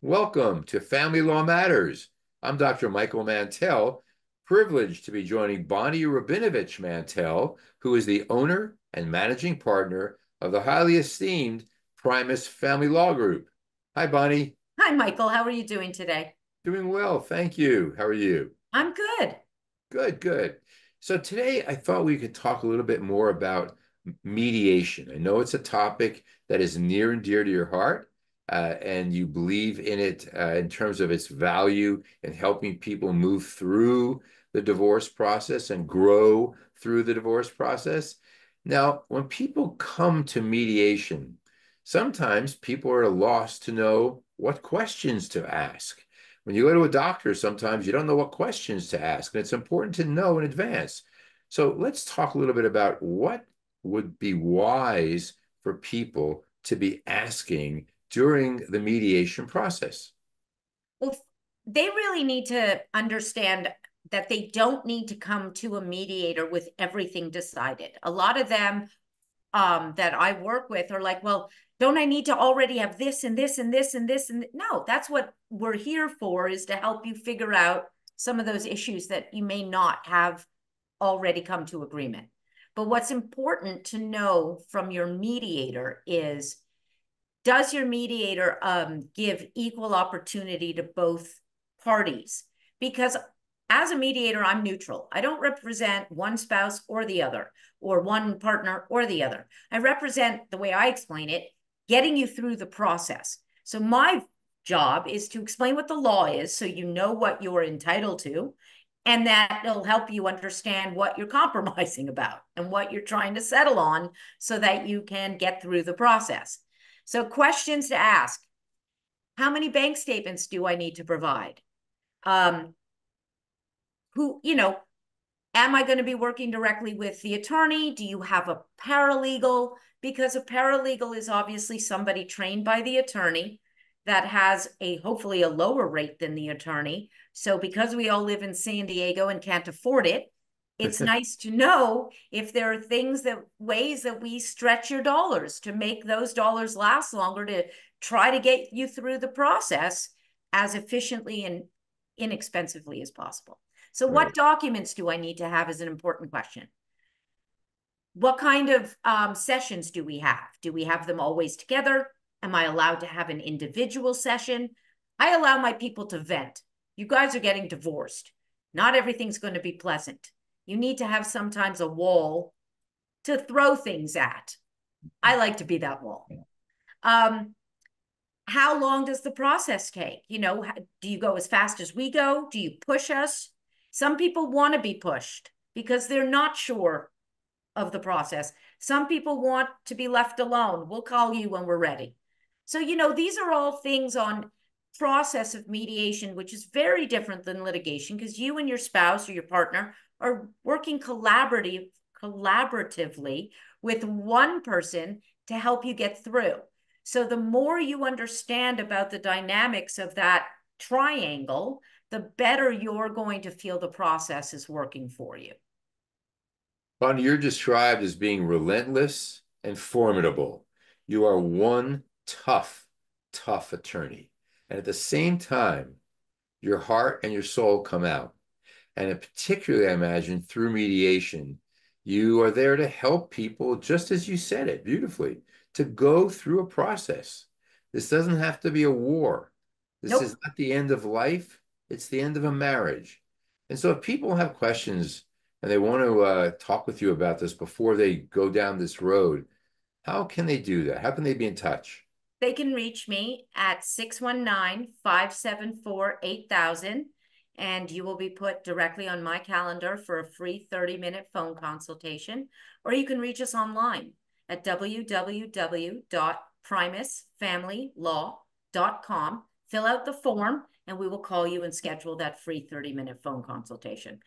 Welcome to Family Law Matters. I'm Dr. Michael Mantell, privileged to be joining Bonnie Rabinovich Mantell, who is the owner and managing partner of the highly esteemed Primus Family Law Group. Hi, Bonnie. Hi, Michael. How are you doing today? Doing well, thank you. How are you? I'm good. Good, good. So today I thought we could talk a little bit more about mediation. I know it's a topic that is near and dear to your heart, and you believe in it in terms of its value in helping people move through the divorce process and grow through the divorce process. Now, when people come to mediation, sometimes people are lost to know what questions to ask. When you go to a doctor, sometimes you don't know what questions to ask, and it's important to know in advance. So let's talk a little bit about what would be wise for people to be asking during the mediation process. Well, they really need to understand that they don't need to come to a mediator with everything decided. A lot of them that I work with are like, well, don't I need to already have this and this and this and this? And no, that's what we're here for, is to help you figure out some of those issues that you may not have already come to agreement. But what's important to know from your mediator is, does your mediator give equal opportunity to both parties? Because as a mediator, I'm neutral. I don't represent one spouse or the other, or one partner or the other. I represent, the way I explain it, getting you through the process. So my job is to explain what the law is so you know what you're entitled to, and that will help you understand what you're compromising about and what you're trying to settle on so that you can get through the process. So questions to ask: how many bank statements do I need to provide? Um, who, am I going to be working directly with the attorney? Do you have a paralegal? Because a paralegal is obviously somebody trained by the attorney that has hopefully a lower rate than the attorney. So because we all live in San Diego and can't afford it, it's nice to know if there are ways that we stretch your dollars to make those dollars last longer, to try to get you through the process as efficiently and inexpensively as possible. So what Right. documents do I need to have is an important question. What kind of sessions do we have? Do we have them always together? Am I allowed to have an individual session? I allow my people to vent. You guys are getting divorced. Not everything's going to be pleasant. You need to have sometimes a wall to throw things at. I like to be that wall. Um, how long does the process take? Do you go as fast as we go? Do you push us? Some people want to be pushed because they're not sure of the process. Some people want to be left alone. We'll call you when we're ready. So, these are all things on process of mediation, which is very different than litigation, because you and your spouse or your partner are working collaboratively with one person to help you get through. So the more you understand about the dynamics of that triangle, the better you're going to feel the process is working for you. Bonnie, you're described as being relentless and formidable. You are one tough, tough attorney. And at the same time, your heart and your soul come out. And particularly, I imagine, through mediation, you are there to help people, just as you said it beautifully, to go through a process. This doesn't have to be a war. This is Nope. not the end of life, it's the end of a marriage. And so, if people have questions and they want to talk with you about this before they go down this road, how can they do that? How can they be in touch? They can reach me at 619-574-8000, and you will be put directly on my calendar for a free 30-minute phone consultation. Or you can reach us online at www.primusfamilylaw.com. Fill out the form, and we will call you and schedule that free 30-minute phone consultation.